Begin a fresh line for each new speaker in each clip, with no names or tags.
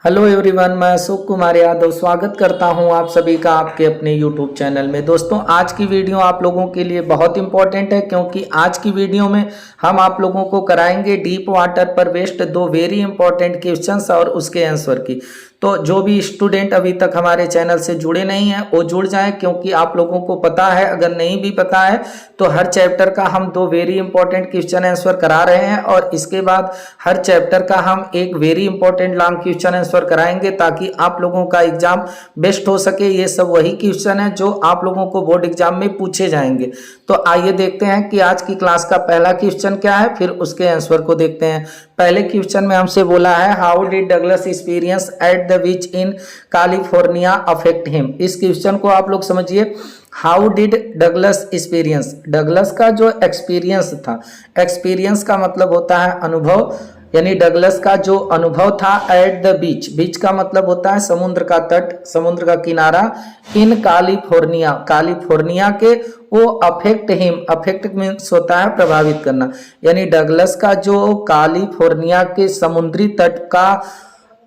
Hello everyone, मैं अशोक कुमार यादव स्वागत करता हूं आप सभी का आपके अपने यूट्यूब चैनल में। दोस्तों, आज की वीडियो आप लोगों के लिए बहुत इंपॉर्टेंट है क्योंकि आज की वीडियो में हम आप लोगों को कराएंगे डीप वाटर पर बेस्ड दो वेरी इंपॉर्टेंट क्वेश्चंस और उसके आंसर की। तो जो भी स्टूडेंट अभी तक हमारे चैनल से जुड़े नहीं हैं वो जुड़ जाएं, क्योंकि आप लोगों को पता है, अगर नहीं भी पता है तो हर चैप्टर का हम दो वेरी इंपॉर्टेंट क्वेश्चन आंसर करा रहे हैं और इसके बाद हर चैप्टर का हम एक very important long question answer कराएंगे ताकि आप लोगों का एग्जाम बेस्ट हो सके। ये सब वही क्वेश्चन है जो आप लोगों को बोर्ड एग्जाम में पूछे जाएंगे। तो आइए देखते हैं कि आज की क्लास का पहला क्वेश्चन क्या है, फिर उसके आंसर को देखते हैं। पहले क्वेश्चन में हमसे बोला है how did Douglas experience at the beach in California affect him. इस क्वेश्चन को आप लोग समझिए। How did Douglas experience, Douglas का जो एक्सपीरियंस था, एक्सपीरियंस का मतलब होता है अनुभव, यानी डगलस का जो अनुभव था एट द बीच, बीच का मतलब होता है समुद्र का तट, समुद्र का किनारा, इन कैलिफोर्निया, कैलिफोर्निया के, वो अफेक्ट हिम, अफेक्ट मीन्स होता है प्रभावित करना, यानी डगलस का जो कैलिफोर्निया के समुद्री तट का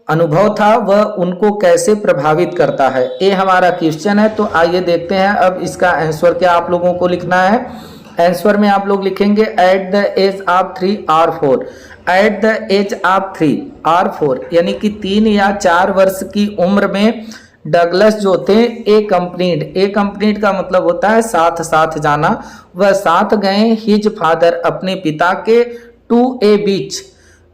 अनुभव था वह उनको कैसे प्रभावित करता है, ये हमारा क्वेश्चन है। तो आइए देखते हैं अब इसका आंसर क्या आप लोगों को लिखना है। आंसर में आप लोग लिखेंगे एट द एज ऑफ 3 और 4, एट द एज ऑफ 3 और 4 यानी कि 3 या 4 वर्ष की उम्र में डगलस जो थे ए कंप्लीट का मतलब होता है साथ साथ जाना, वह साथ गए हिज फादर अपने पिता के टू ए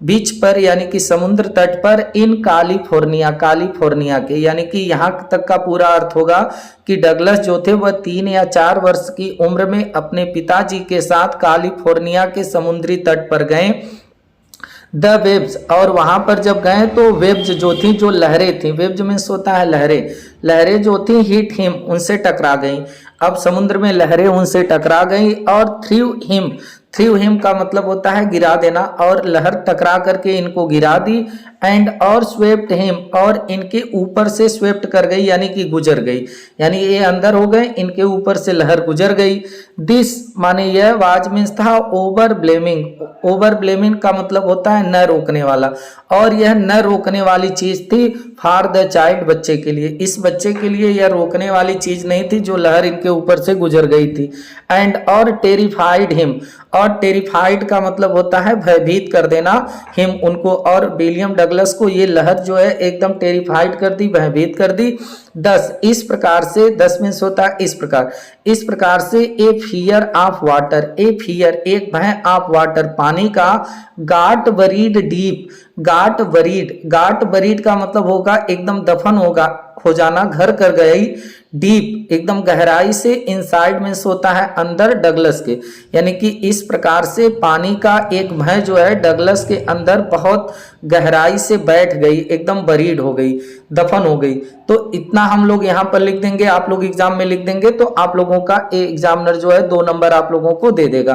बीच पर, यानी कि समुद्र तट पर, इन कैलिफोर्निया के, यानी कि यहाँ तक का पूरा अर्थ होगा कि डगलस जो थे वह 3 या 4 वर्ष की उम्र में अपने पिताजी के साथ कैलिफोर्निया के समुद्री तट पर गए। द वेव्स, और वहां पर जब गए तो वेव्स जो थी, जो लहरें थी, वेव्स मीन्स होता है लहरें, लहरें जो थी हिट हिम, उनसे टकरा गई। अब समुद्र में लहरें उनसे टकरा गई और थ्रू हिम का मतलब होता है गिरा देना, और लहर टकरा करके इनको गिरा दी। एंड और स्वेप्ट हिम, और इनके ऊपर से स्वेप्ट कर गई, यानी कि गुजर गई, यानी ये अंदर हो गए, इनके ऊपर से लहर गुजर गई। दिस माने यह, वाज मीन्स था ओवर ब्लेमिंग का मतलब होता है न रोकने वाला, और यह न रोकने वाली चीज थी फॉर द चाइल्ड, बच्चे के लिए, इस बच्चे के लिए यह रोकने वाली चीज नहीं थी जो लहर इनके ऊपर से गुजर गई थी। एंड और टेरिफाइड हिम, और टेरिफाइड का मतलब होता है भयभीत कर देना, हिम उनको, और विलियम डगलस को ये लहर जो है एकदम टेरिफाइड कर दी, भयभीत कर दी। 10 इस प्रकार से, 10 मीन्स होता है इस प्रकार से a fear of water, a fear एक भय ऑफ वाटर पानी का, got worried deep, got worried का मतलब होगा एकदम दफन हो जाना, घर कर गई, डीप एकदम गहराई से, इनसाइड मीन्स होता है अंदर डगलस के, यानी कि इस प्रकार से पानी का एक भय जो है डगलस के अंदर बहुत गहराई से बैठ गई, एकदम बरीड हो गई, दफन हो गई। तो इतना हम लोग यहाँ पर लिख देंगे, आप लोग एग्जाम में लिख देंगे तो आप लोगों का एग्जामिनर जो है 2 नंबर आप लोगों को दे देगा।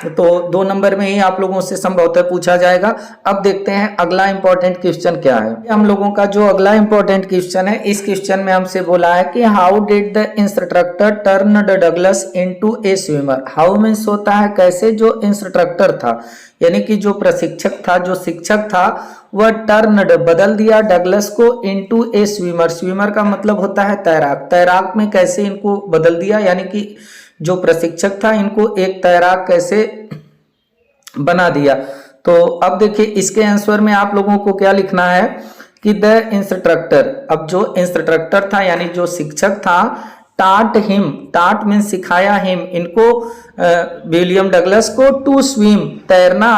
तो 2 नंबर में ही आप लोगों से संभवतः पूछा जाएगा। अब देखते हैं अगला इंपॉर्टेंट क्वेश्चन क्या है। हम लोगों का जो अगला इंपॉर्टेंट क्वेश्चन है, इस क्वेश्चन में हमसे बोला है कि how did the instructor turn the Douglas into A swimmer. How means होता है कैसे, जो इंस्ट्रक्टर था यानी कि जो प्रशिक्षक था, जो शिक्षक था, वह टर्नड बदल दिया डगलस को इनटू ए स्विमर, स्विमर का मतलब होता है तैराक, तैराक में कैसे इनको बदल दिया, यानी कि जो प्रशिक्षक था इनको एक तैराक कैसे बना दिया। तो अब देखिए इसके आंसर में आप लोगों को क्या लिखना है कि द इंस्ट्रक्टर, अब जो इंस्ट्रक्टर था यानी जो शिक्षक था, टाट हिम, टाट मीन सिखाया, हिम इनको, विलियम डगलस को, टू स्विम तैरना,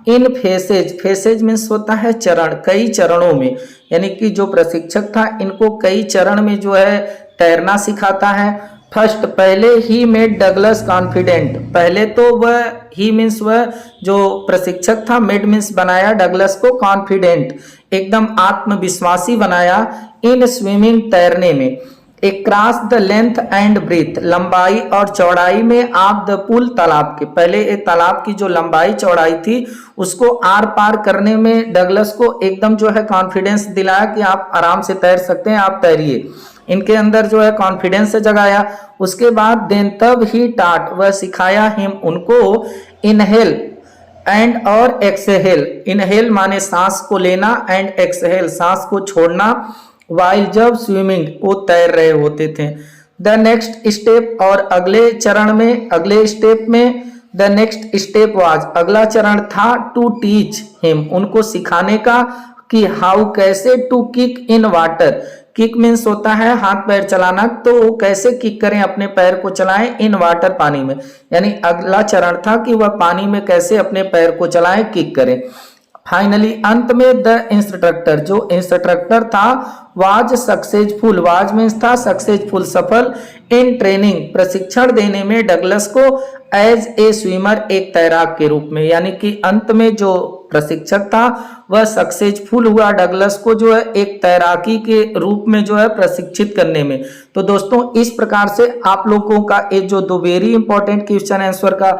इन फेसेज मीन्स होता है चरण, कई चरणों में, यानी कि जो प्रशिक्षक था इनको कई चरण में जो है तैरना सिखाता है। फर्स्ट, पहले ही मेड डगलस कॉन्फिडेंट, पहले तो वह, ही मीन्स वह जो प्रशिक्षक था, मेड मीन्स बनाया डगलस को, कॉन्फिडेंट एकदम आत्मविश्वासी बनाया, इन स्विमिंग तैरने में, across the length and breadth लंबाई और चौड़ाई में, ऑफ द पूल तालाब के, पहले एक तालाब की जो लंबाई चौड़ाई थी उसको आर पार करने में डगलस को एकदम जो है कॉन्फिडेंस दिलाया कि आप आराम से तैर सकते हैं, आप तैरिए, इनके अंदर जो है कॉन्फिडेंस जगाया। उसके बाद देन तब ही टाट, वह सिखाया, हिम उनको, इनहेल एंड और एक्सहेल, इनहेल माने सांस को लेना, एंड एक्सहेल सांस को छोड़ना, वाइल जब स्विमिंग वो तैर रहे होते थे। द नेक्स्ट स्टेप, और अगले चरण में, अगले स्टेप में, द नेक्स्ट स्टेप वाज, अगला चरण था, टू टीच हिम, उनको सिखाने का, कि हाउ कैसे, to kick in water, kick means होता है हाथ पैर चलाना, तो वो कैसे किक करें, अपने पैर को चलाएं, इन वाटर पानी में, यानी अगला चरण था कि वह पानी में कैसे अपने पैर को चलाएं, किक करें। फाइनली अंत में द इंस्ट्रक्टर, जो इंस्ट्रक्टर था, वाज सक्सेसफुल, वाज मीन्स था सक्सेसफुल, सफल, इन ट्रेनिंग प्रशिक्षण देने में, डगलस को एज ए स्विमर, एक तैराक के रूप में, यानी कि अंत में जो प्रशिक्षक था वह सक्सेसफुल हुआ डगलस को जो है एक तैराकी के रूप में जो है प्रशिक्षित करने में। तो दोस्तों इस प्रकार से आप लोगों का एक जो दो वेरी इंपॉर्टेंट क्वेश्चन आंसर का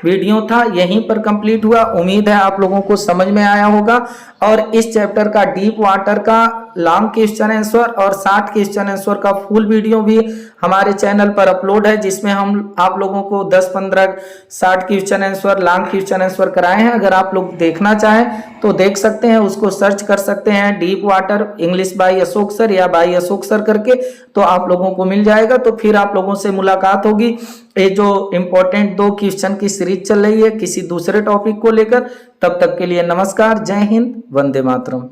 वीडियो था यहीं पर कंप्लीट हुआ। उम्मीद है आप लोगों को समझ में आया होगा। और इस चैप्टर का डीप वाटर का लॉन्ग क्वेश्चन आंसर और 60 क्वेश्चन आंसर का फुल वीडियो भी हमारे चैनल पर अपलोड है, जिसमें हम आप लोगों को 10-15 60 question answer long question answer कराए हैं। अगर आप लोग देखना चाहें तो देख सकते हैं, उसको सर्च कर सकते हैं deep water English by Ashok sir या बाय अशोक सर करके, तो आप लोगों को मिल जाएगा। तो फिर आप लोगों से मुलाकात होगी। ये जो इम्पोर्टेंट 2 क्वेश्चन की सीरीज चल रही है किसी दूसरे टॉपिक को लेकर। तब तक के लिए नमस्कार, जय हिंद, वंदे मातरम।